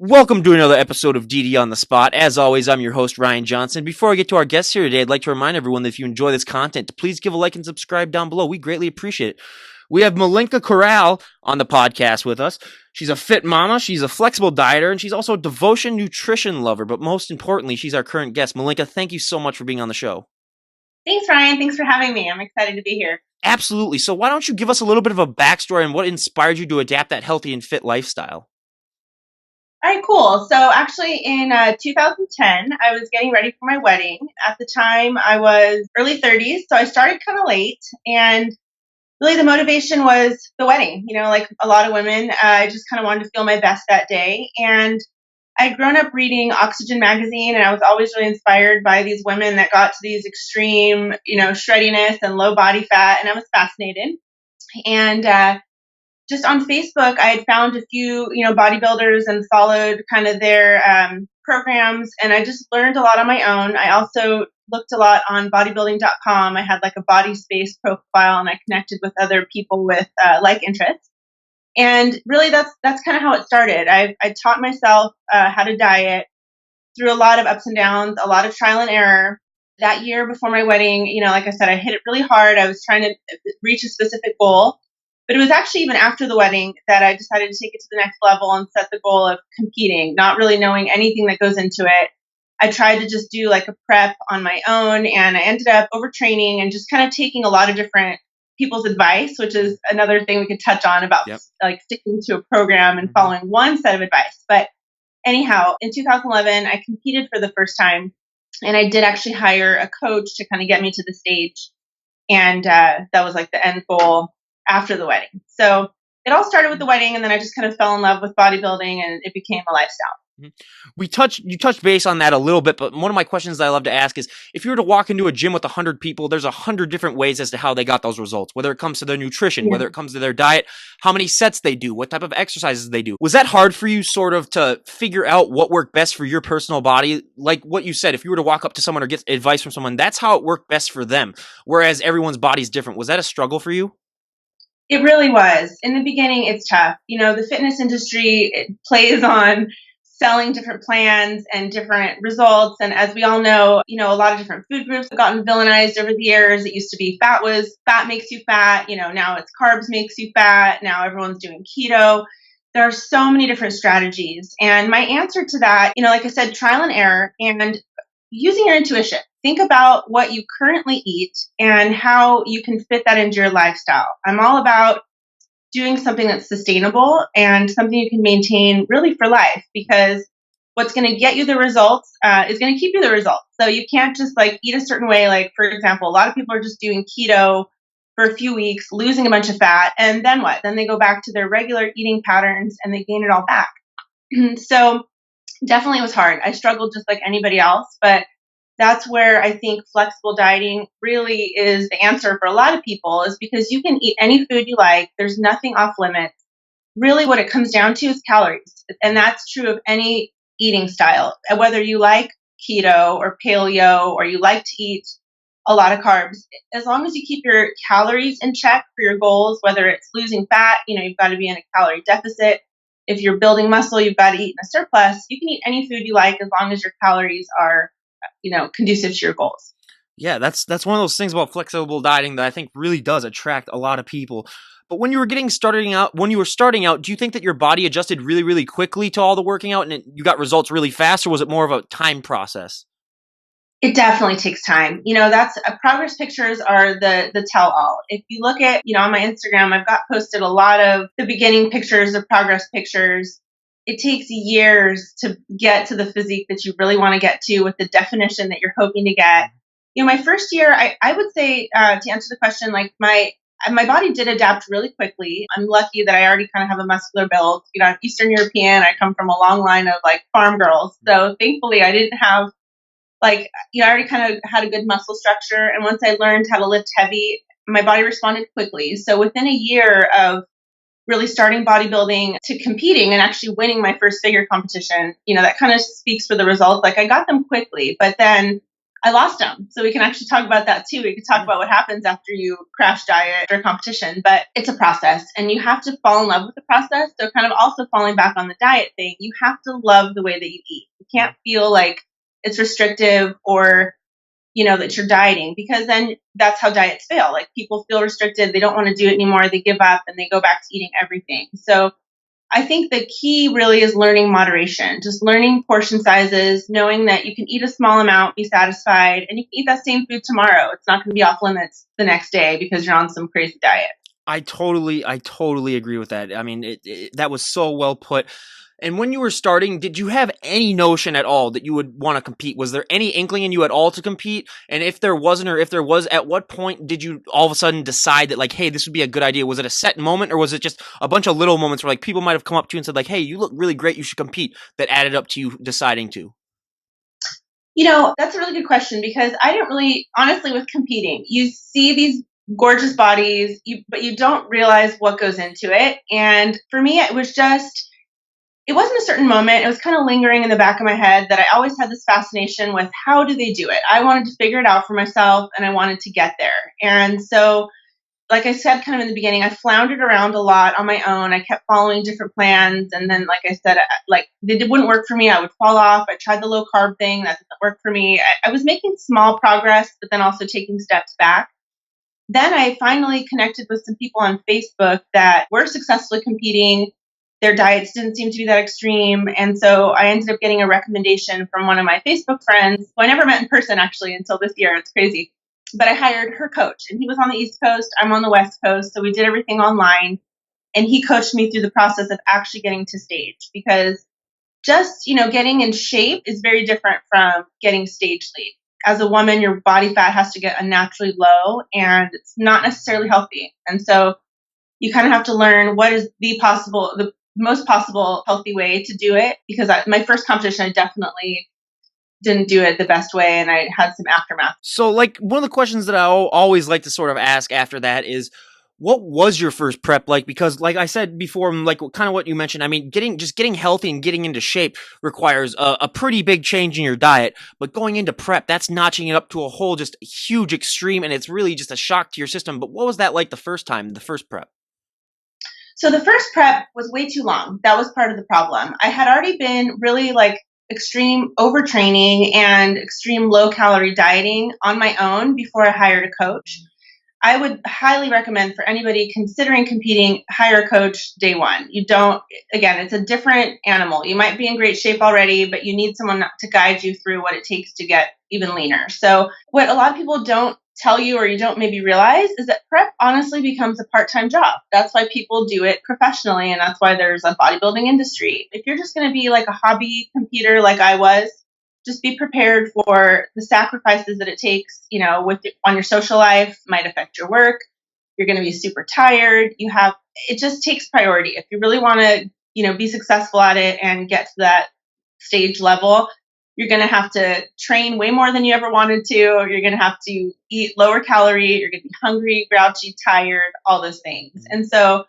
Welcome to another episode of DD on the Spot. As always, I'm your host, Ryan Johnson. Before I get to our guests here today, I'd like to remind everyone that if you enjoy this content, to please give a like and subscribe down below. We greatly appreciate it. We have Milenka Corral on the podcast with us. She's a fit mama, she's a flexible dieter, and she's also a devotion nutrition lover. But most importantly, she's our current guest. Milenka, thank you so much for being on the show. Thanks, Ryan. Thanks for having me. I'm excited to be here. Absolutely. So why don't you give us a little bit of a backstory on what inspired you to adapt that healthy and fit lifestyle? All right, cool. So actually in 2010, I was getting ready for my wedding. At the time, I was early 30s, so I started kind of late. And really the motivation was the wedding. You know, like a lot of women, I just kind of wanted to feel my best that day. And I'd grown up reading Oxygen magazine, and I was always really inspired by these women that got to these extreme, shreddiness and low body fat, and I was fascinated. And just on Facebook, I had found a few, bodybuilders and followed kind of their programs, and I just learned a lot on my own. I also looked a lot on bodybuilding.com. I had like a body space profile, and I connected with other people with like interests. And really, that's kind of how it started. I taught myself how to diet through a lot of ups and downs, a lot of trial and error. That year before my wedding, like I said, I hit it really hard. I was trying to reach a specific goal. But it was actually even after the wedding that I decided to take it to the next level and set the goal of competing, not really knowing anything that goes into it. I tried to just do like a prep on my own, and I ended up overtraining and just kind of taking a lot of different people's advice, which is another thing we could touch on about like sticking to a program and following one set of advice. But anyhow, in 2011, I competed for the first time, and I did actually hire a coach to kind of get me to the stage. And that was like the end goal after the wedding. So it all started with the wedding, and then I just kind of fell in love with bodybuilding, and it became a lifestyle. You touched base on that a little bit, but one of my questions that I love to ask is, if you were to walk into a gym with 100 people, there's 100 different ways as to how they got those results, whether it comes to their nutrition, whether it comes to their diet, how many sets they do, what type of exercises they do. Was that hard for you sort of to figure out what worked best for your personal body? Like what you said, if you were to walk up to someone or get advice from someone, that's how it worked best for them, whereas everyone's body's different. Was that a struggle for you? It really was. In the beginning, it's tough. The fitness industry, it plays on selling different plans and different results. And as we all know, a lot of different food groups have gotten villainized over the years. It used to be fat makes you fat. Now it's carbs makes you fat. Now everyone's doing keto. There are so many different strategies. And my answer to that, like I said, trial and error and using your intuition. Think about what you currently eat and how you can fit that into your lifestyle. I'm all about doing something that's sustainable and something you can maintain really for life, because what's going to get you the results is going to keep you the results. So you can't just like eat a certain way. Like, for example, a lot of people are just doing keto for a few weeks, losing a bunch of fat, and then what? Then they go back to their regular eating patterns and they gain it all back. So definitely it was hard. I struggled just like anybody else, but that's where I think flexible dieting really is the answer for a lot of people, is because you can eat any food you like. There's nothing off limits. Really what it comes down to is calories. And that's true of any eating style, whether you like keto or paleo or you like to eat a lot of carbs. As long as you keep your calories in check for your goals, whether it's losing fat, you've got to be in a calorie deficit. If you're building muscle, you've got to eat in a surplus. You can eat any food you like as long as your calories are conducive to your goals. Yeah, that's one of those things about flexible dieting that I think really does attract a lot of people. But when you were starting out, do you think that your body adjusted really, really quickly to all the working out and you got results really fast, or was it more of a time process? It definitely takes time. That's progress pictures are the tell all. If you look at, on my Instagram, I've got posted a lot of the beginning pictures, the progress pictures. It takes years to get to the physique that you really want to get to with the definition that you're hoping to get. My first year, I would say, to answer the question, like my body did adapt really quickly. I'm lucky that I already kind of have a muscular build. I'm Eastern European. I come from a long line of like farm girls. So thankfully I didn't have I already kind of had a good muscle structure. And once I learned how to lift heavy, my body responded quickly. So within a year of really starting bodybuilding to competing and actually winning my first figure competition, that kind of speaks for the results. Like I got them quickly, but then I lost them. So we can actually talk about that too. We could talk about what happens after you crash diet or competition, but it's a process and you have to fall in love with the process. So kind of also falling back on the diet thing, you have to love the way that you eat. You can't feel like it's restrictive or, that you're dieting, because then that's how diets fail. Like people feel restricted. They don't want to do it anymore. They give up and they go back to eating everything. So I think the key really is learning moderation, just learning portion sizes, knowing that you can eat a small amount, be satisfied, and you can eat that same food tomorrow. It's not going to be off limits the next day because you're on some crazy diet. I totally agree with that. I mean, that was so well put. And when you were starting, did you have any notion at all that you would want to compete? Was there any inkling in you at all to compete? And if there wasn't, or if there was, at what point did you all of a sudden decide that, like, hey, this would be a good idea? Was it a set moment, or was it just a bunch of little moments where, like, people might have come up to you and said, like, hey, you look really great, you should compete, that added up to you deciding to? That's a really good question, because I didn't really, honestly, with competing, you see these gorgeous bodies, but you don't realize what goes into it. And for me, it wasn't a certain moment. It was kind of lingering in the back of my head that I always had this fascination with, how do they do it? I wanted to figure it out for myself and I wanted to get there. And so, like I said, kind of in the beginning, I floundered around a lot on my own. I kept following different plans. And then, like I said, it wouldn't work for me. I would fall off. I tried the low carb thing. That didn't work for me. I was making small progress, but then also taking steps back. Then I finally connected with some people on Facebook that were successfully competing. Their diets didn't seem to be that extreme. And so I ended up getting a recommendation from one of my Facebook friends, who I never met in person actually until this year. It's crazy. But I hired her coach, and he was on the East Coast. I'm on the West Coast. So we did everything online. And he coached me through the process of actually getting to stage, because just, getting in shape is very different from getting stage lead. As a woman, your body fat has to get unnaturally low, and it's not necessarily healthy. And so you kind of have to learn what is the most possible healthy way to do it. Because my first competition, I definitely didn't do it the best way, and I had some aftermath. So, like, one of the questions that I always like to sort of ask after that is, what was your first prep like? Because, like I said before, like kind of what you mentioned, I mean, getting healthy and getting into shape requires a pretty big change in your diet. But going into prep, that's notching it up to a whole just huge extreme, and it's really just a shock to your system. But what was that like the first prep? So the first prep was way too long. That was part of the problem. I had already been really like extreme overtraining and extreme low calorie dieting on my own before I hired a coach. I would highly recommend for anybody considering competing, hire a coach day one. Again, it's a different animal. You might be in great shape already, but you need someone to guide you through what it takes to get even leaner. So what a lot of people don't tell you, or you don't maybe realize, is that prep honestly becomes a part-time job. That's why people do it professionally, and that's why there's a bodybuilding industry. If you're just going to be like a hobby competer like I was, just be prepared for the sacrifices that it takes, on your social life. Might affect your work. You're going to be super tired. It just takes priority. If you really want to, be successful at it and get to that stage level, you're going to have to train way more than you ever wanted to. You're going to have to eat lower calorie. You're going to be hungry, grouchy, tired, all those things. And so,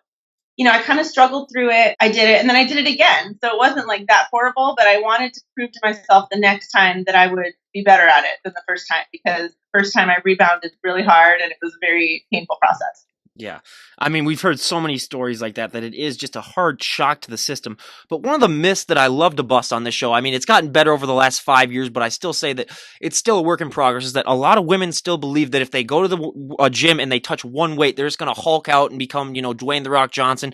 I kind of struggled through it. I did it, and then I did it again. So it wasn't like that horrible, but I wanted to prove to myself the next time that I would be better at it than the first time, because the first time I rebounded really hard and it was a very painful process. Yeah. I mean, we've heard so many stories like that it is just a hard shock to the system. But one of the myths that I love to bust on this show, I mean, it's gotten better over the last 5 years, but I still say that it's still a work in progress, is that a lot of women still believe that if they go to a gym and they touch one weight, they're just going to hulk out and become, Dwayne The Rock Johnson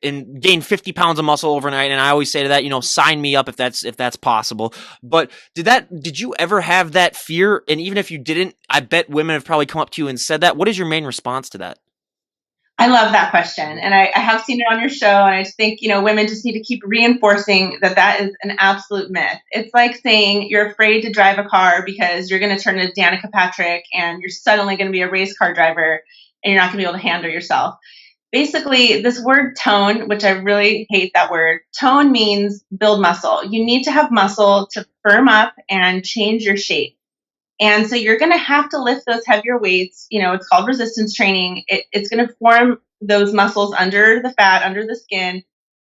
and gain 50 pounds of muscle overnight. And I always say to that, sign me up if that's possible. But did you ever have that fear? And even if you didn't, I bet women have probably come up to you and said that. What is your main response to that? I love that question. And I have seen it on your show. And I just think, women just need to keep reinforcing that is an absolute myth. It's like saying you're afraid to drive a car because you're going to turn into Danica Patrick and you're suddenly going to be a race car driver and you're not going to be able to handle yourself. Basically, this word tone, which I really hate that word, tone means build muscle. You need to have muscle to firm up and change your shape. And so you're going to have to lift those heavier weights. It's called resistance training. It's going to form those muscles under the fat, under the skin,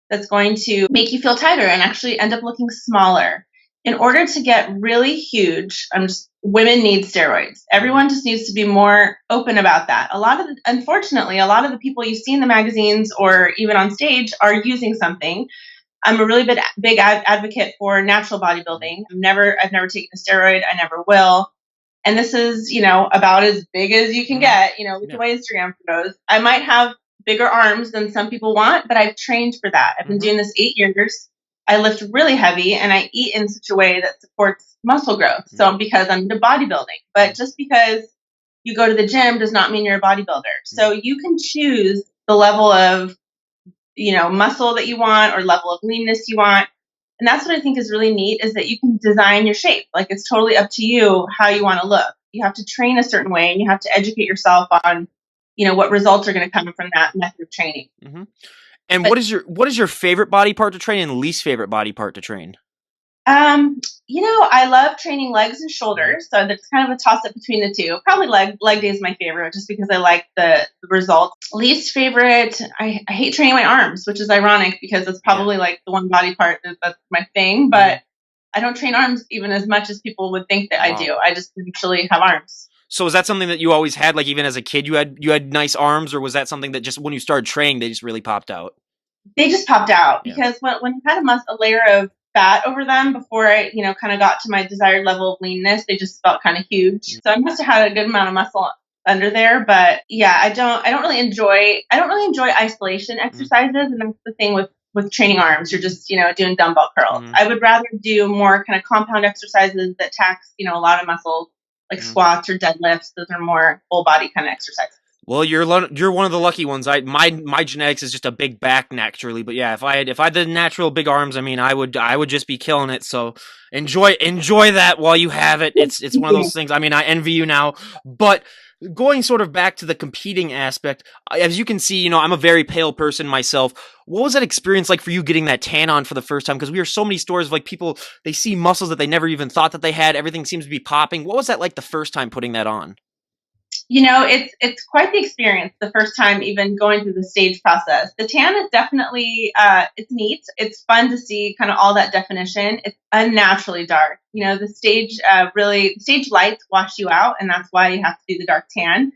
that's going to make you feel tighter and actually end up looking smaller. in order to get really huge, women need steroids. Everyone just needs to be more open about that. Unfortunately, a lot of the people you see in the magazines or even on stage are using something. I'm a really big advocate for natural bodybuilding. I've never taken a steroid. I never will. And this is, about as big as you can get, look at my Instagram photos. I might have bigger arms than some people want, but I've trained for that. I've been doing this 8 years. I lift really heavy and I eat in such a way that supports muscle growth. So because I'm into bodybuilding, but just because you go to the gym does not mean you're a bodybuilder. So you can choose the level of, muscle that you want or level of leanness you want. And that's what I think is really neat, is that you can design your shape. Like, it's totally up to you how you want to look. You have to train a certain way and you have to educate yourself on, what results are going to come from that method of training. Mm-hmm. And what is your favorite body part to train and least favorite body part to train? I love training legs and shoulders. So that's kind of a toss up between the two. Probably leg day is my favorite just because I like the results. Least favorite, I hate training my arms, which is ironic because it's probably like the one body part that's my thing, but I don't train arms even as much as people would think that I do. I just actually have arms. So is that something that you always had, like even as a kid you had nice arms, or was that something that just when you started training they just really popped out? They just popped out because when you had a layer of fat over them before I, kind of got to my desired level of leanness, they just felt kind of huge. So I must have had a good amount of muscle under there, but yeah, I don't really enjoy isolation exercises, and that's the thing with training arms. You're just, doing dumbbell curls. I would rather do more kind of compound exercises that tax, a lot of muscles, like squats or deadlifts. Those are more full body kind of exercises. Well, you're one of the lucky ones. My genetics is just a big back naturally, but yeah, if I had the natural big arms, I mean, I would just be killing it. So enjoy that while you have it. It's one of those things. I mean, I envy you now, but going sort of back to the competing aspect, as you can see, I'm a very pale person myself. What was that experience like for you getting that tan on for the first time? Because we hear so many stories of like people, they see muscles that they never even thought that they had. Everything seems to be popping. What was that like the first time putting that on? It's quite the experience the first time even going through the stage process. The tan is definitely, it's neat. It's fun to see kind of all that definition. It's unnaturally dark. The stage lights wash you out, and that's why you have to do the dark tan.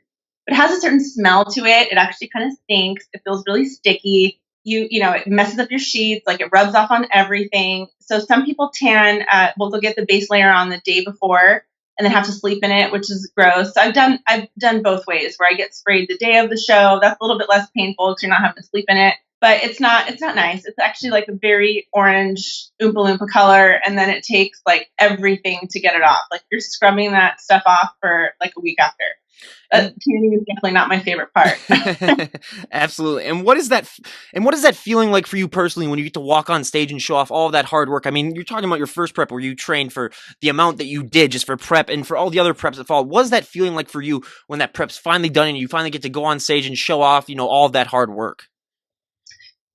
But it has a certain smell to it. It actually kind of stinks. It feels really sticky. It messes up your sheets, like it rubs off on everything. So some people tan, they'll get the base layer on the day before and then have to sleep in it, which is gross. So I've done both ways, where I get sprayed the day of the show. That's a little bit less painful because you're not having to sleep in it, but it's not nice. It's actually like a very orange Oompa Loompa color, and then it takes like everything to get it off. Like you're scrubbing that stuff off for like a week after. Tanning is definitely not my favorite part. Absolutely. And what is that feeling like for you personally when you get to walk on stage and show off all of that hard work? I mean, you're talking about your first prep where you trained for the amount that you did just for prep and for all the other preps that followed. What is that feeling like for you when that prep's finally done and you finally get to go on stage and show off, all of that hard work?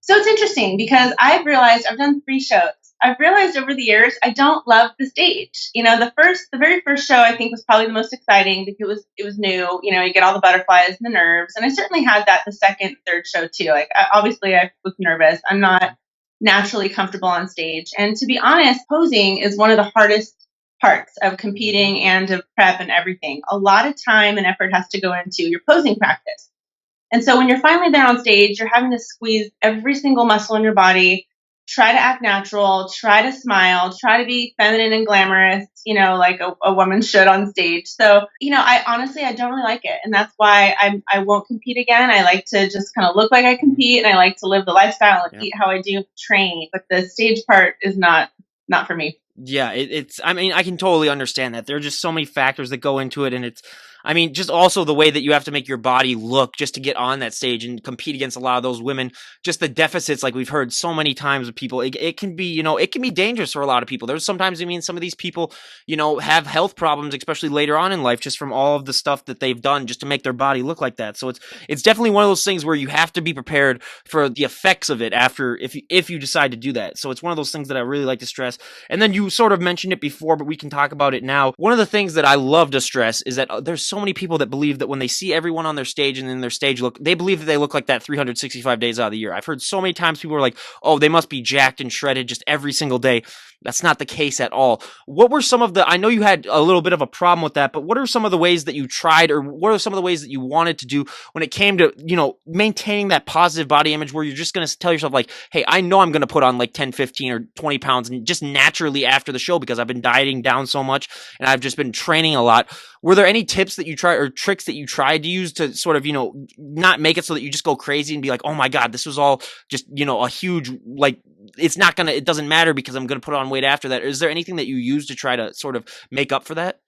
So it's interesting because I've realized I've done 3 shows. I've realized over the years I don't love the stage. The very first show I think was probably the most exciting because it was new. You get all the butterflies and the nerves, and I certainly had that the second, third show too. Like obviously I was nervous. I'm not naturally comfortable on stage, and to be honest, posing is one of the hardest parts of competing and of prep and everything. A lot of time and effort has to go into your posing practice. And so when you're finally there on stage, you're having to squeeze every single muscle in your body, try to act natural, try to smile, try to be feminine and glamorous, like a woman should on stage. So, I don't really like it. And that's why I won't compete again. I like to just kind of look like I compete, and I like to live the lifestyle and eat how I do train. But the stage part is not for me. Yeah, I mean, I can totally understand that. There are just so many factors that go into it, and just also the way that you have to make your body look just to get on that stage and compete against a lot of those women. Just the deficits, like we've heard so many times with people, it can be, it can be dangerous for a lot of people. There's sometimes, some of these people, have health problems, especially later on in life, just from all of the stuff that they've done just to make their body look like that. So it's definitely one of those things where you have to be prepared for the effects of it after, if you decide to do that. So it's one of those things that I really like to stress. And then you sort of mentioned it before, but we can talk about it now. One of the things that I love to stress is that there's so many people that believe that when they see everyone on their stage and in their stage look, they believe that they look like that 365 days out of the year. I've heard so many times people are like, oh, they must be jacked and shredded just every single day. That's not the case at all. What were some of I know you had a little bit of a problem with that, but what are some of the ways that you tried, or what are some of the ways that you wanted to do when it came to, maintaining that positive body image where you're just going to tell yourself like, hey, I know I'm going to put on like 10, 15 or 20 pounds and just naturally after the show because I've been dieting down so much and I've just been training a lot. Were there any tips that you tried or tricks that you tried to use to sort of, not make it so that you just go crazy and be like, oh my God, this was all just, a huge, like, it doesn't matter because I'm going to put on weight after that. Is there anything that you use to try to sort of make up for that?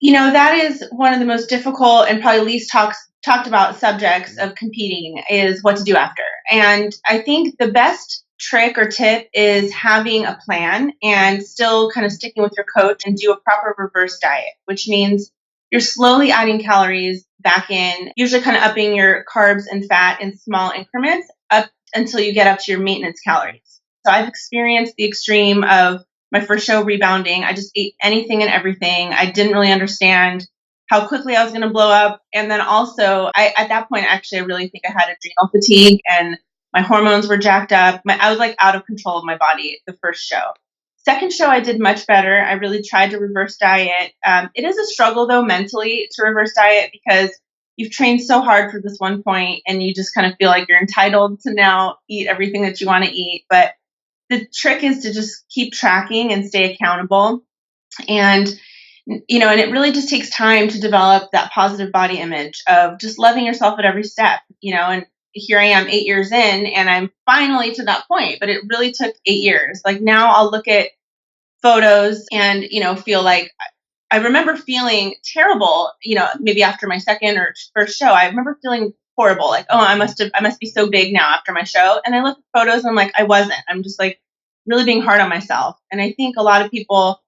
That is one of the most difficult and probably least talked about subjects of competing is what to do after. And I think the best trick or tip is having a plan and still kind of sticking with your coach and do a proper reverse diet, which means you're slowly adding calories back in, usually kind of upping your carbs and fat in small increments up until you get up to your maintenance calories. So I've experienced the extreme of my first show rebounding. I just ate anything and everything. I didn't really understand how quickly I was going to blow up. And then also, at that point, actually, I really think I had adrenal fatigue and my hormones were jacked up. I was like out of control of my body the first show. Second show, I did much better. I really tried to reverse diet. It is a struggle, though, mentally to reverse diet because you've trained so hard for this one point and you just kind of feel like you're entitled to now eat everything that you want to eat. But the trick is to just keep tracking and stay accountable. And, and it really just takes time to develop that positive body image of just loving yourself at every step, and here I am 8 years in and I'm finally to that point, but it really took 8 years. Like now I'll look at photos and, feel like I remember feeling terrible, maybe after my second or first show. I remember feeling horrible, like, oh, I must be so big now after my show. And I look at photos and I'm like, I wasn't. I'm just like really being hard on myself. And I think a lot of people,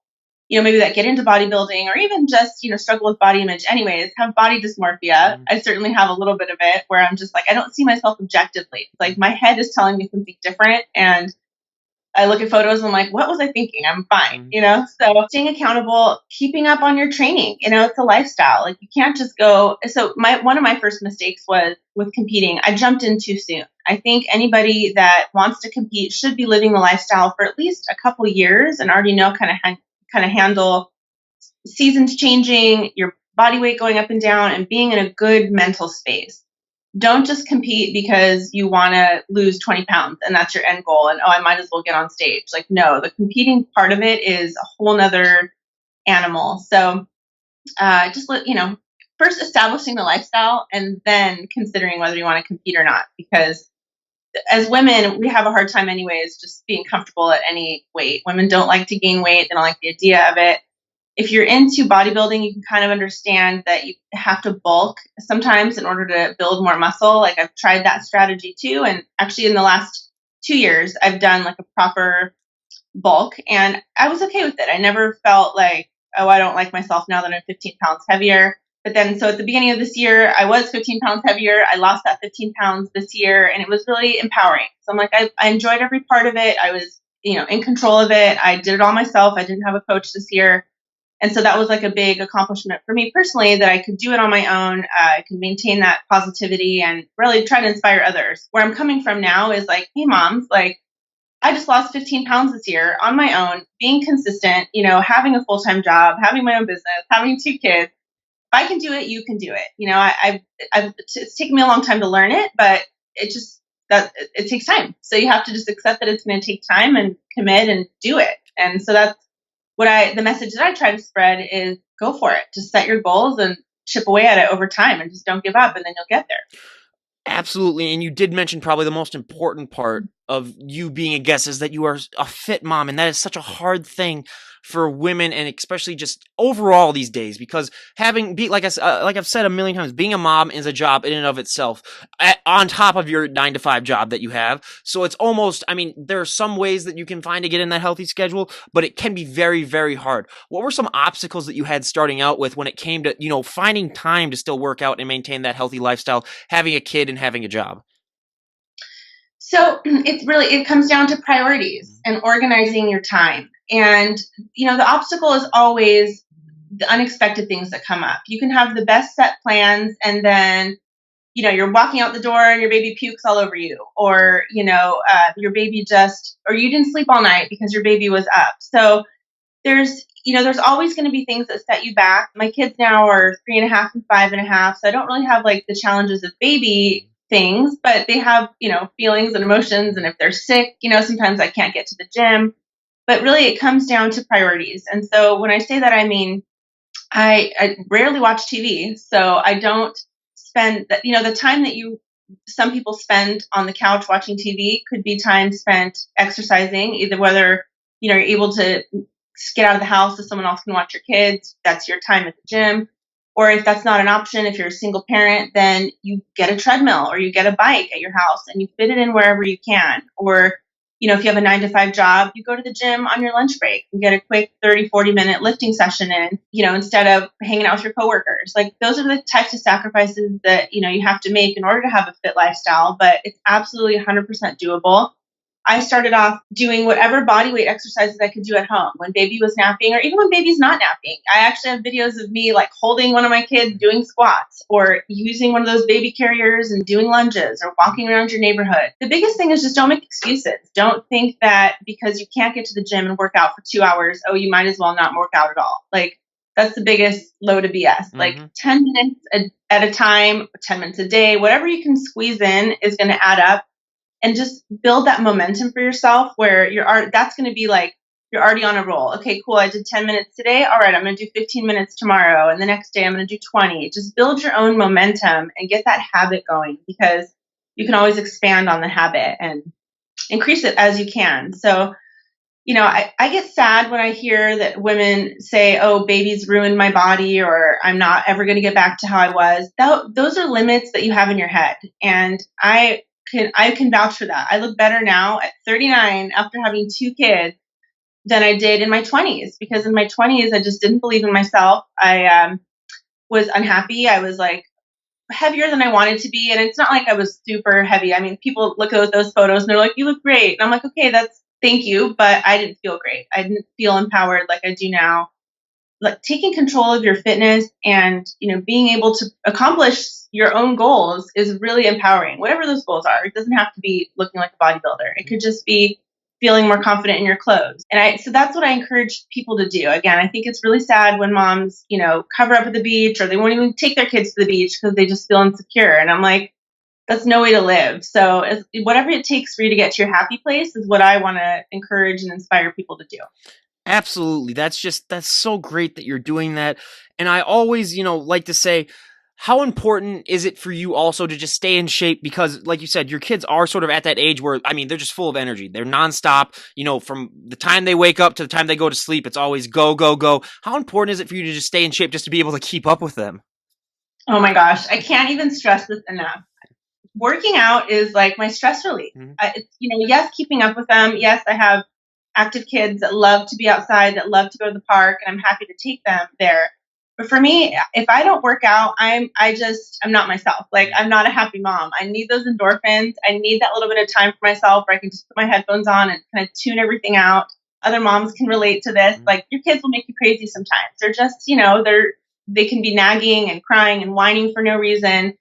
maybe that get into bodybuilding or even just, struggle with body image anyways, have body dysmorphia. I certainly have a little bit of it where I'm just like, I don't see myself objectively. It's like my head is telling me something different. And I look at photos and I'm like, what was I thinking? I'm fine, So staying accountable, keeping up on your training, it's a lifestyle. Like you can't just go. So one of my first mistakes was with competing. I jumped in too soon. I think anybody that wants to compete should be living the lifestyle for at least a couple years and already know kind of handle seasons changing, your body weight going up and down, and being in a good mental space. Don't just compete because you want to lose 20 pounds and that's your end goal and, oh, I might as well get on stage. Like, no, the competing part of it is a whole nother animal. So just first establishing the lifestyle and then considering whether you want to compete or not. Because as women, we have a hard time anyways just being comfortable at any weight. Women don't like to gain weight. They don't like the idea of it. If you're into bodybuilding, you can kind of understand that you have to bulk sometimes in order to build more muscle. Like I've tried that strategy too. And actually in the last 2 years, I've done like a proper bulk and I was okay with it. I never felt like, oh, I don't like myself now that I'm 15 pounds heavier. But then, so at the beginning of this year, I was 15 pounds heavier. I lost that 15 pounds this year and it was really empowering. So I'm like, I enjoyed every part of it. I was, in control of it. I did it all myself. I didn't have a coach this year. And so that was like a big accomplishment for me personally that I could do it on my own. I could maintain that positivity and really try to inspire others. Where I'm coming from now is like, hey, moms, like I just lost 15 pounds this year on my own, being consistent, having a full-time job, having my own business, having 2 kids. If I can do it, you can do it. It's taken me a long time to learn it, but it takes time. So you have to just accept that it's going to take time and commit and do it. And so that's the message that I try to spread is go for it. Just set your goals and chip away at it over time and just don't give up and then you'll get there. Absolutely. And you did mention probably the most important part of you being a guest is that you are a fit mom. And that is such a hard thing for women and especially just overall these days because like I've said a million times, being a mom is a job in and of itself on top of your 9-to-5 job that you have. So it's almost, there are some ways that you can find to get in that healthy schedule, but it can be very, very hard. What were some obstacles that you had starting out with when it came to, finding time to still work out and maintain that healthy lifestyle, having a kid and having a job? So it comes down to priorities and organizing your time. And, the obstacle is always the unexpected things that come up. You can have the best set plans, and then you're walking out the door and your baby pukes all over you, or your baby or you didn't sleep all night because your baby was up. So there's always going to be things that set you back. My kids now are 3.5 and 5.5, so I don't really have like the challenges of baby things, but they have feelings and emotions, and if they're sick, sometimes I can't get to the gym. But really, it comes down to priorities. And so when I say that, I mean I rarely watch TV, so I don't spend the time that some people spend on the couch watching TV could be time spent exercising, either whether you're able to get out of the house so someone else can watch your kids, that's your time at the gym. Or if that's not an option, if you're a single parent, then you get a treadmill or you get a bike at your house and you fit it in wherever you can. Or if you have a 9 to 5 job, you go to the gym on your lunch break and get a quick 30-40 minute lifting session in, instead of hanging out with your coworkers. Like, those are the types of sacrifices that, you have to make in order to have a fit lifestyle, but it's absolutely 100% doable. I started off doing whatever body weight exercises I could do at home when baby was napping, or even when baby's not napping. I actually have videos of me like holding one of my kids doing squats, or using one of those baby carriers and doing lunges, or walking around your neighborhood. The biggest thing is just don't make excuses. Don't think that because you can't get to the gym and work out for 2 hours, oh, you might as well not work out at all. Like, that's the biggest load of BS. Like 10 minutes at a time, 10 minutes a day, whatever you can squeeze in is going to add up. And just build that momentum for yourself where that's going to be like, you're already on a roll. Okay, cool. I did 10 minutes today. All right, I'm going to do 15 minutes tomorrow. And the next day I'm going to do 20. Just build your own momentum and get that habit going, because you can always expand on the habit and increase it as you can. So, I get sad when I hear that women say, oh, babies ruined my body, or I'm not ever going to get back to how I was. Those are limits that you have in your head. And I can vouch for that. I look better now at 39 after having 2 kids than I did in my 20s, because in my 20s, I just didn't believe in myself. I was unhappy. I was like heavier than I wanted to be. And it's not like I was super heavy. I mean, people look at those photos and they're like, you look great. And I'm like, okay, thank you. But I didn't feel great. I didn't feel empowered like I do now. Like, taking control of your fitness and, being able to accomplish your own goals is really empowering, whatever those goals are. It doesn't have to be looking like a bodybuilder. It could just be feeling more confident in your clothes. And so that's what I encourage people to do. Again, I think it's really sad when moms, cover up at the beach, or they won't even take their kids to the beach because they just feel insecure. And I'm like, that's no way to live. So whatever it takes for you to get to your happy place is what I want to encourage and inspire people to do. Absolutely. That's so great that you're doing that. And I always, like to say, how important is it for you also to just stay in shape? Because like you said, your kids are sort of at that age where, I mean, they're just full of energy. They're nonstop, from the time they wake up to the time they go to sleep, it's always go, go, go. How important is it for you to just stay in shape just to be able to keep up with them? Oh my gosh, I can't even stress this enough. Working out is like my stress relief. Yes, keeping up with them. Yes, I have active kids that love to be outside, that love to go to the park, and I'm happy to take them there. But for me, if I don't work out, I'm not myself. Like, I'm not a happy mom. I need those endorphins. I need that little bit of time for myself where I can just put my headphones on and kind of tune everything out. Other moms can relate to this. Like, your kids will make you crazy sometimes. They're just, they can be nagging and crying and whining for no reason.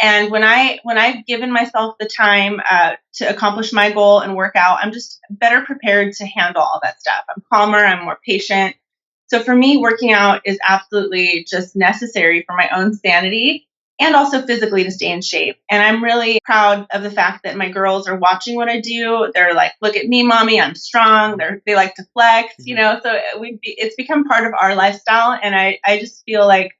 And when I've given myself the time to accomplish my goal and work out, I'm just better prepared to handle all that stuff. I'm calmer. I'm more patient. So for me, working out is absolutely just necessary for my own sanity and also physically to stay in shape. And I'm really proud of the fact that my girls are watching what I do. They're like, look at me, mommy, I'm strong. They like to flex, so it's become part of our lifestyle. And I just feel like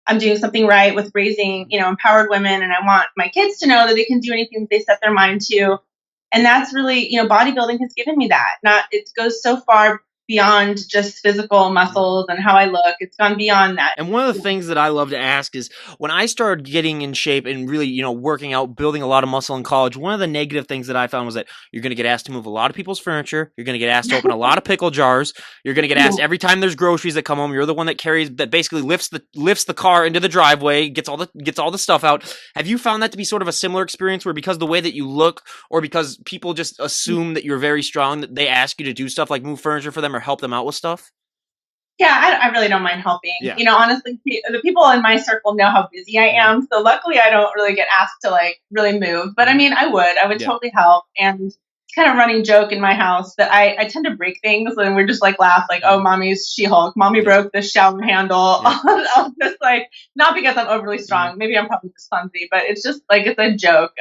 I'm doing something right with raising, empowered women. And I want my kids to know that they can do anything that they set their mind to. And that's really, bodybuilding has given me that. It goes so far beyond just physical muscles and how I look. It's gone beyond that. And one of the things that I love to ask is, when I started getting in shape and really, working out, building a lot of muscle in college, one of the negative things that I found was that you're going to get asked to move a lot of people's furniture. You're going to get asked to open a lot of pickle jars. You're going to get asked every time there's groceries that come home. You're the one that basically lifts the car into the driveway, gets all the stuff out. Have you found that to be sort of a similar experience where, because the way that you look, or because people just assume that you're very strong, that they ask you to do stuff like move furniture for them or help them out with stuff? Yeah, I really don't mind helping. Yeah. Honestly, the people in my circle know how busy I am, so luckily I don't really get asked to like really move. But I mean, I would Yeah. totally help. And it's kind of running joke in my house that I tend to break things, and we're just like laugh like, oh, mommy's She-Hulk. Mommy Yeah. broke the shower handle. Yeah. I'll just like, not because I'm overly strong. Maybe I'm probably just clumsy, but it's just like it's a joke.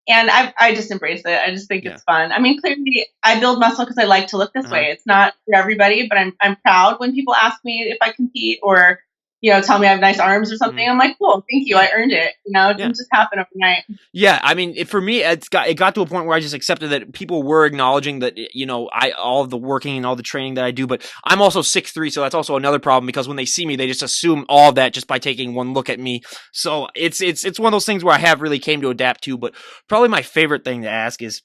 And I just embrace it. I just think Yeah. it's fun. I mean, clearly, I build muscle because I like to look this way. It's not for everybody, but I'm proud when people ask me if I compete or tell me I have nice arms or something. I'm like, cool, thank you, I earned it. It didn't just happen overnight. Yeah, I mean, for me, it got to a point where I just accepted that people were acknowledging that all of the working and all the training that I do, but I'm also 6'3", so that's also another problem because when they see me, they just assume all of that just by taking one look at me. So it's one of those things where I have really came to adapt to. But probably my favorite thing to ask is,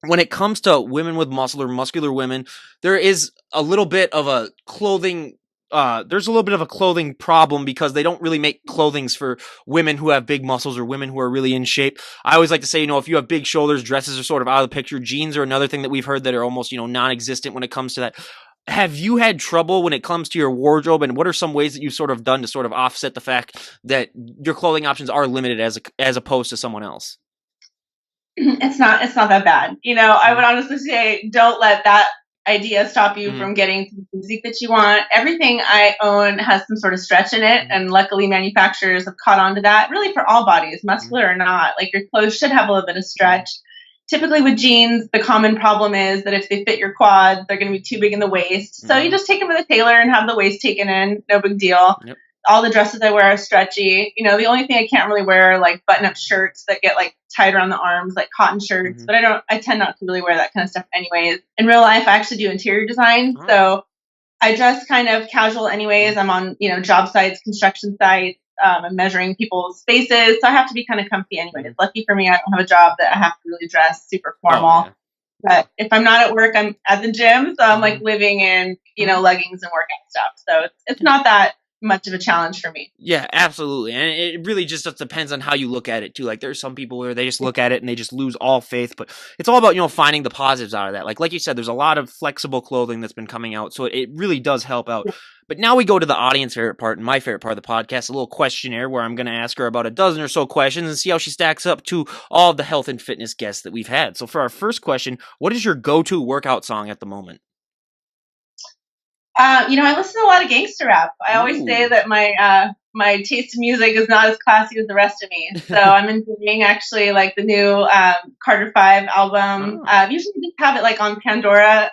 when it comes to women with muscle or muscular women, there is a little bit of a clothing. There's a little bit of a clothing problem because they don't really make clothings for women who have big muscles or women who are really in shape. I always like to say, if you have big shoulders, dresses are sort of out of the picture. Jeans are another thing that we've heard that are almost, non-existent when it comes to that. Have you had trouble when it comes to your wardrobe, and what are some ways that you've sort of done to sort of offset the fact that your clothing options are limited as opposed to someone else? It's not that bad. I would honestly say don't let that idea stop you from getting to the physique that you want. Everything I own has some sort of stretch in it, and luckily manufacturers have caught on to that, really for all bodies, muscular or not. Like, your clothes should have a little bit of stretch. Typically with jeans, the common problem is that if they fit your quads, they're going to be too big in the waist. So you just take them to the tailor and have the waist taken in. No big deal. Yep. All the dresses I wear are stretchy. The only thing I can't really wear are like button-up shirts that get like tied around the arms, like cotton shirts. But I tend not to really wear that kind of stuff anyways. In real life, I actually do interior design. So I dress kind of casual anyways. I'm on, job sites, construction sites. I'm measuring people's spaces. So I have to be kind of comfy anyways. Lucky for me, I don't have a job that I have to really dress super formal. But if I'm not at work, I'm at the gym. So I'm like living in, leggings and workout stuff. So it's not that much of a challenge for me. Yeah, absolutely. And it really just depends on how you look at it too. Like, there's some people where they just look at it and they just lose all faith, but it's all about, finding the positives out of that. Like you said, there's a lot of flexible clothing that's been coming out, so it really does help out. But now we go to the audience favorite part and my favorite part of the podcast, a little questionnaire where I'm going to ask her about a dozen or so questions and see how she stacks up to all of the health and fitness guests that we've had. So for our first question, what is your go-to workout song at the moment? I listen to a lot of gangster rap. I always say that my taste in music is not as classy as the rest of me. So I'm enjoying actually like the new Carter 5 album. Usually just have it like on Pandora,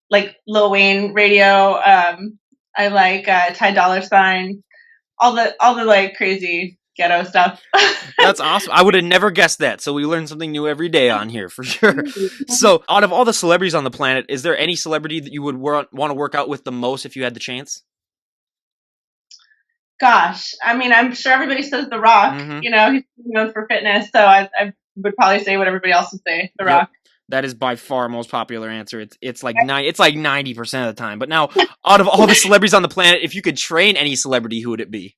like Lil Wayne radio. I like Ty Dolla $ign, all the like crazy ghetto stuff. That's awesome. I would have never guessed that. So we learn something new every day on here for sure. So out of all the celebrities on the planet, is there any celebrity that you would want to work out with the most if you had the chance? Gosh, I mean, I'm sure everybody says The Rock. He's known for fitness, so I would probably say what everybody else would say, The Rock. That is by far most popular answer. It's like 90% of the time. But now, out of all the celebrities on the planet, if you could train any celebrity, who would it be?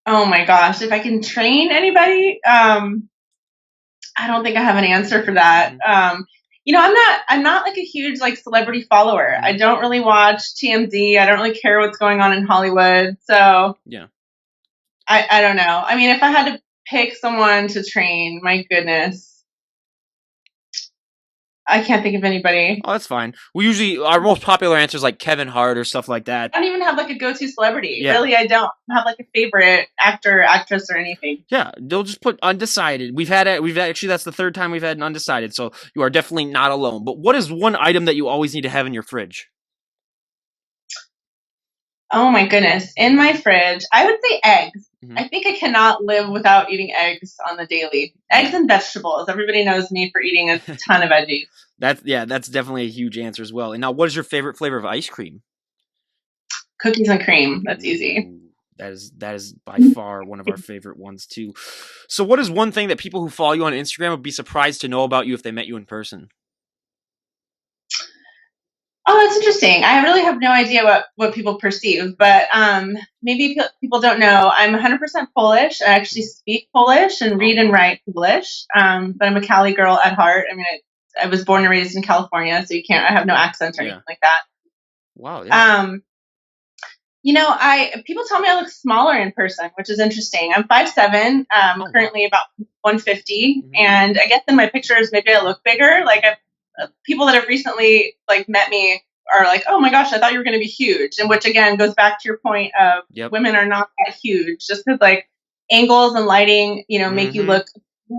Oh my gosh, if I can train anybody, I don't think I have an answer for that. I'm not like a huge like celebrity follower. I don't really watch TMZ. I don't really care what's going on in Hollywood. So yeah, I don't know. I mean, if I had to pick someone to train, my goodness, I can't think of anybody. Oh, that's fine. Our most popular answer is like Kevin Hart or stuff like that. I don't even have like a go-to celebrity. Yeah. Really, I don't have like a favorite actor, actress, or anything. Yeah, they'll just put undecided. We've actually, that's the third time we've had an undecided, so you are definitely not alone. But what is one item that you always need to have in your fridge? Oh my goodness. In my fridge, I would say eggs. I think I cannot live without eating eggs on the daily. Eggs and vegetables. Everybody knows me for eating a ton of veggies. That's definitely a huge answer as well. And now, what is your favorite flavor of ice cream? Cookies and cream. That's easy. Ooh, that is by far one of our favorite ones too. So what is one thing that people who follow you on Instagram would be surprised to know about you if they met you in person? Oh, that's interesting. I really have no idea what people perceive, but maybe people don't know. I'm 100% Polish. I actually speak Polish and read and write Polish, but I'm a Cali girl at heart. I mean, I was born and raised in California, so I have no accent or anything like that. Wow. Yeah. Um, I people tell me I look smaller in person, which is interesting. I'm 5'7", Oh wow. currently about 150, Hmm. and I guess in my pictures maybe I look bigger. Like people that have recently like met me are like, "Oh my gosh, I thought you were going to be huge," and which again goes back to your point of Yep. women are not that huge, just because like angles and lighting, make you Hmm. look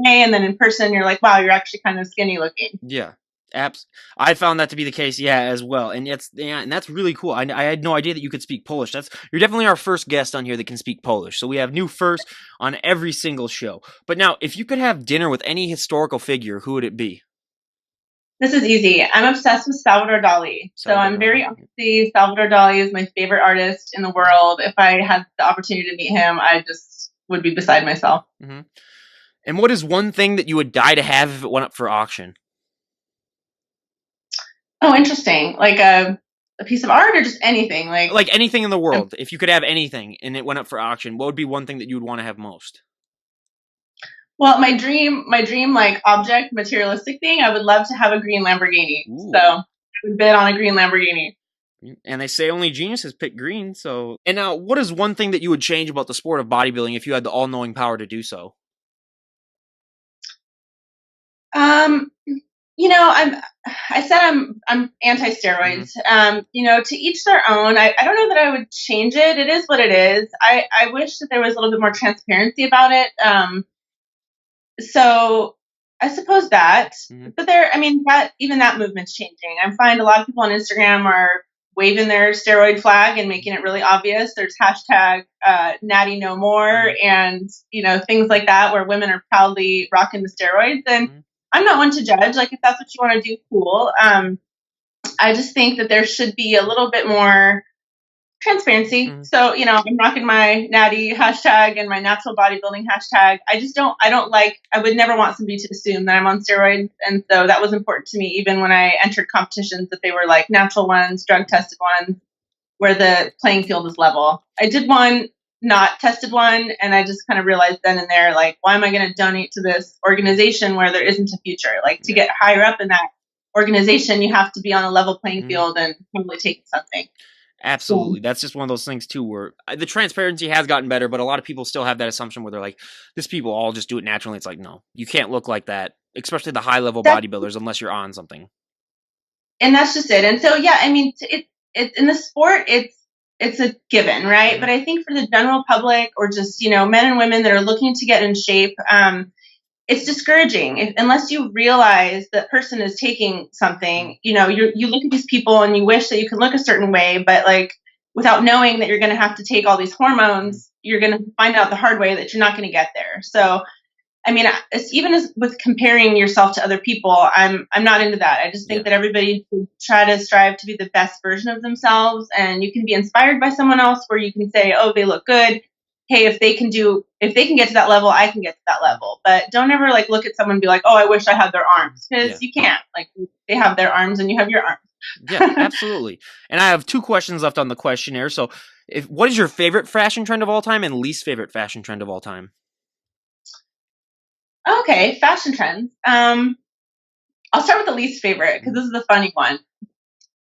okay, and then in person you're like, "Wow, you're actually kind of skinny looking." Yeah. Apps. I found that to be the case, yeah, as well, and and that's really cool. I had no idea that you could speak Polish. You're definitely our first guest on here that can speak Polish. So we have new first on every single show. But now, if you could have dinner with any historical figure, who would it be? This is easy. I'm obsessed with Salvador Dali. So Salvador I'm Dali. very honestly, Salvador Dali is my favorite artist in the world. If I had the opportunity to meet him, I just would be beside myself. Mm-hmm. And what is one thing that you would die to have if it went up for auction? Oh, interesting. Like a piece of art or just anything. Like anything in the Um, world. If you could have anything and it went up for auction, what would be one thing that you would want to have most? well, my dream like object, materialistic thing, I would love to have a green Lamborghini. So Ooh. I would bid on a green Lamborghini. And they say only geniuses pick green, so. And now, what is one thing that you would change about the sport of bodybuilding if you had the all knowing power to do so? Um, I said I'm Hmm. anti-steroids. To each their own. I don't know that I would change it. It is what it is. I wish that there was a little bit more transparency about it. So I suppose that, Hmm. but that even that movement's changing. I find a lot of people on Instagram are waving their steroid flag and making it really obvious. There's hashtag natty no more Hmm. and things like that where women are proudly rocking the steroids. And Hmm. I'm not one to judge. Like if that's what you want to do, cool. I just think that there should be a little bit more transparency. Hmm. So, I'm rocking my natty hashtag and my natural bodybuilding hashtag. I would never want somebody to assume that I'm on steroids. And so that was important to me, even when I entered competitions, that they were like natural ones, drug tested ones, where the playing field is level. I did one, not tested one, and I just kind of realized then and there, like, why am I going to donate to this organization where there isn't a future? Like, to Yeah. get higher up in that organization, you have to be on a level playing Hmm. field and probably take something. So, Absolutely. That's just one of those things, too, where the transparency has gotten better, but a lot of people still have that assumption where they're like, this people all just do it naturally. It's like, no, you can't look like that, especially the high level that bodybuilders, unless you're on something. and that's just it. And so, yeah, I mean, it in the sport, it's a given, right? Hmm. But I think for the general public or just men and women that are looking to get in shape, it's discouraging unless you realize that person is taking Hmm. something. You look at these people and you wish that you could look a certain way, but like without knowing that you're going to have to take all these Hmm. hormones, you're going to find out the hard way that you're not going to get there. Yeah. So I mean, even as with comparing yourself to other people, I'm not into that. I just think Yeah. that everybody should try to strive to be the best version of themselves, and you can be inspired by someone else, where you can say, "Oh, they look good. Hey, if they can get to that level, I can get to that level." But don't ever like look at someone and be like, "Oh, I wish I had their arms," because Yeah. you can't. Like they have their arms and you have your Yeah, arms. absolutely. And I have two questions left on the questionnaire. So, what is your favorite fashion trend of all time and least favorite fashion trend of all time? Okay, fashion trends. I'll start with the least favorite because Mhm. this is a funny one.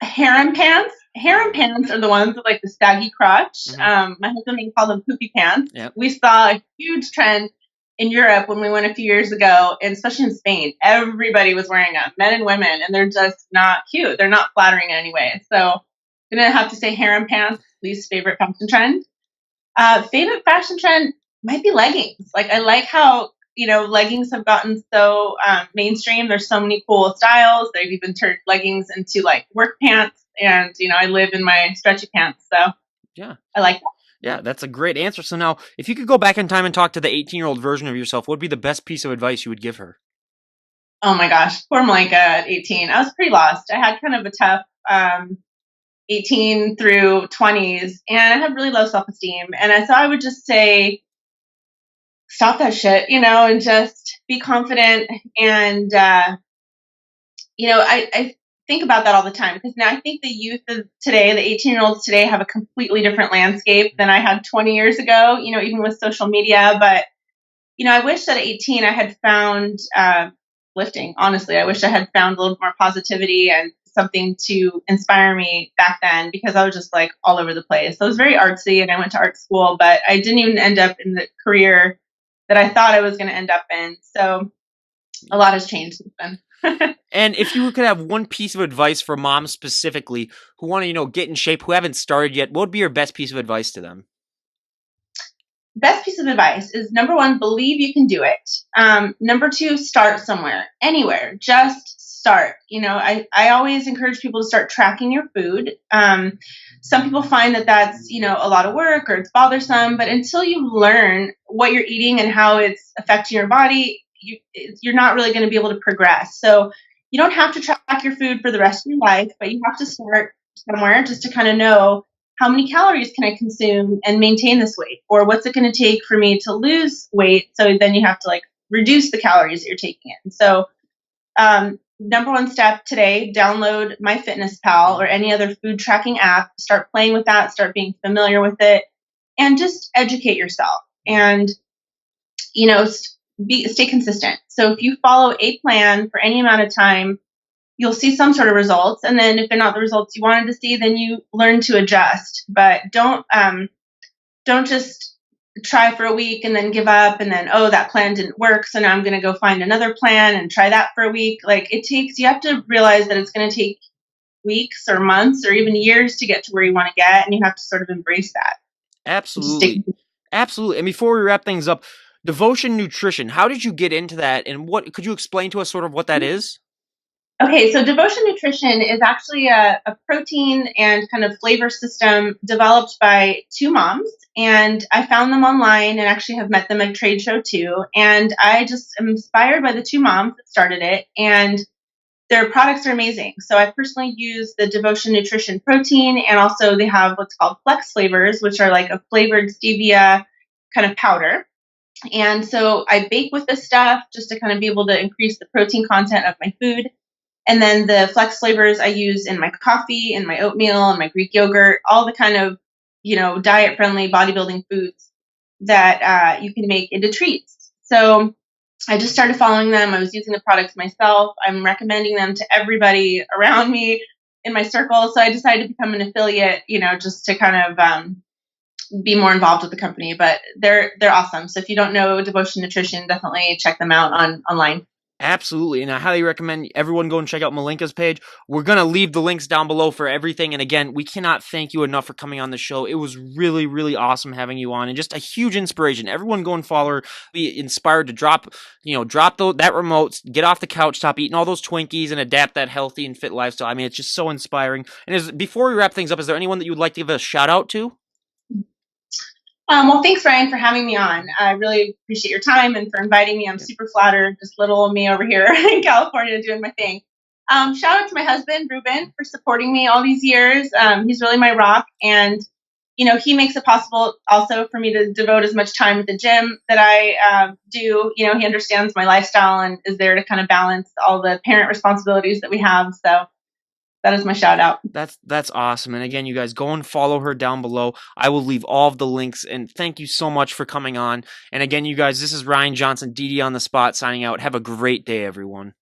Harem pants. Harem Oh. pants are the ones with like the saggy crotch. Hmm. My husband may call them poopy pants. Yep. We saw a huge trend in Europe when we went a few years ago, and especially in Spain. Everybody was wearing them, men and women, and they're just not cute. They're not flattering in any way. So I'm gonna have to say harem pants, least favorite fashion trend. Favorite fashion trend might be leggings. Like I like how leggings have gotten so mainstream. There's so many cool styles. They've even turned leggings into like work pants, and I live in my stretchy pants, so Yeah. I like that. Yeah, that's a great answer. So now, if you could go back in time and talk to the 18-year-old version of yourself, what would be the best piece of advice you would give her? Oh my gosh, poor Milenka at 18. I was pretty lost. I had kind of a tough 18 through 20s, and I had really low self esteem. So I would just say stop that shit, and just be confident. And, I think about that all the time because now I think the youth of today, the 18-year-olds today, have a completely different landscape than I had 20 years ago, even with social media. But, I wish that at 18 I had found lifting, honestly. I wish I had found a little more positivity and something to inspire me back then because I was just like all over the place. So I was very artsy and I went to art school, but I didn't even end up in the career that I thought I was going to end up in. So a lot has changed since then. And if you could have one piece of advice for moms specifically who want to, get in shape, who haven't started yet, what would be your best piece of advice to them? Best piece of advice is number one, believe you can do it. Number two, start somewhere, anywhere, just start. I always encourage people to start tracking your food. Some people find that that's, a lot of work or it's bothersome, but until you learn what you're eating and how it's affecting your body, you're not really going to be able to progress. So you don't have to track your food for the rest of your life, but you have to start somewhere just to kind of know how many calories can I consume and maintain this weight? Or what's it going to take for me to lose weight? So then you have to reduce the calories that you're taking in. So number one step today, download MyFitnessPal or any other food tracking app, start playing with that, start being familiar with it, and just educate yourself and, stay consistent. So if you follow a plan for any amount of time, you'll see some sort of results. And then if they're not the results you wanted to see, then you learn to adjust. But don't just try for a week and then give up and then, oh, that plan didn't work. So now I'm going to go find another plan and try that for a week. You have to realize that it's going to take weeks or months or even years to get to where you want to get. And you have to sort of embrace that. Absolutely. Absolutely. And before we wrap things up, Devotion Nutrition, how did you get into that? And could you explain to us sort of what that is? Okay, so Devotion Nutrition is actually a protein and kind of flavor system developed by two moms. And I found them online and actually have met them at a trade show too. And I just am inspired by the two moms that started it. And their products are amazing. So I personally use the Devotion Nutrition protein, and also they have what's called flex flavors, which are like a flavored stevia kind of powder. And so I bake with this stuff just to kind of be able to increase the protein content of my food. And then the flex flavors I use in my coffee, in my oatmeal, and my Greek yogurt, all the kind of, diet-friendly bodybuilding foods that you can make into treats. So I just started following them. I was using the products myself. I'm recommending them to everybody around me in my circle. So I decided to become an affiliate, just to kind of be more involved with the company. But they're awesome. So if you don't know Devotion Nutrition, definitely check them out online. Absolutely, and I highly recommend everyone go and check out Milenka's page. We're going to leave the links down below for everything, and again, we cannot thank you enough for coming on the show. It was really, really awesome having you on, and just a huge inspiration. Everyone go and follow her, be inspired to drop that remote, get off the couch, stop eating all those Twinkies, and adapt that healthy and fit lifestyle. I mean, it's just so inspiring. And before we wrap things up, is there anyone that you would like to give a shout-out to? Well, thanks, Ryan, for having me on. I really appreciate your time and for inviting me. I'm super flattered, just little old me over here in California doing my thing. Shout out to my husband, Ruben, for supporting me all these years. He's really my rock. And, he makes it possible also for me to devote as much time at the gym that I do. He understands my lifestyle and is there to kind of balance all the parent responsibilities that we have. So that is my shout out. That's awesome. And again, you guys go and follow her down below. I will leave all of the links, and thank you so much for coming on. And again, you guys, this is Ryan Johnson, DD on the spot, signing out. Have a great day, everyone.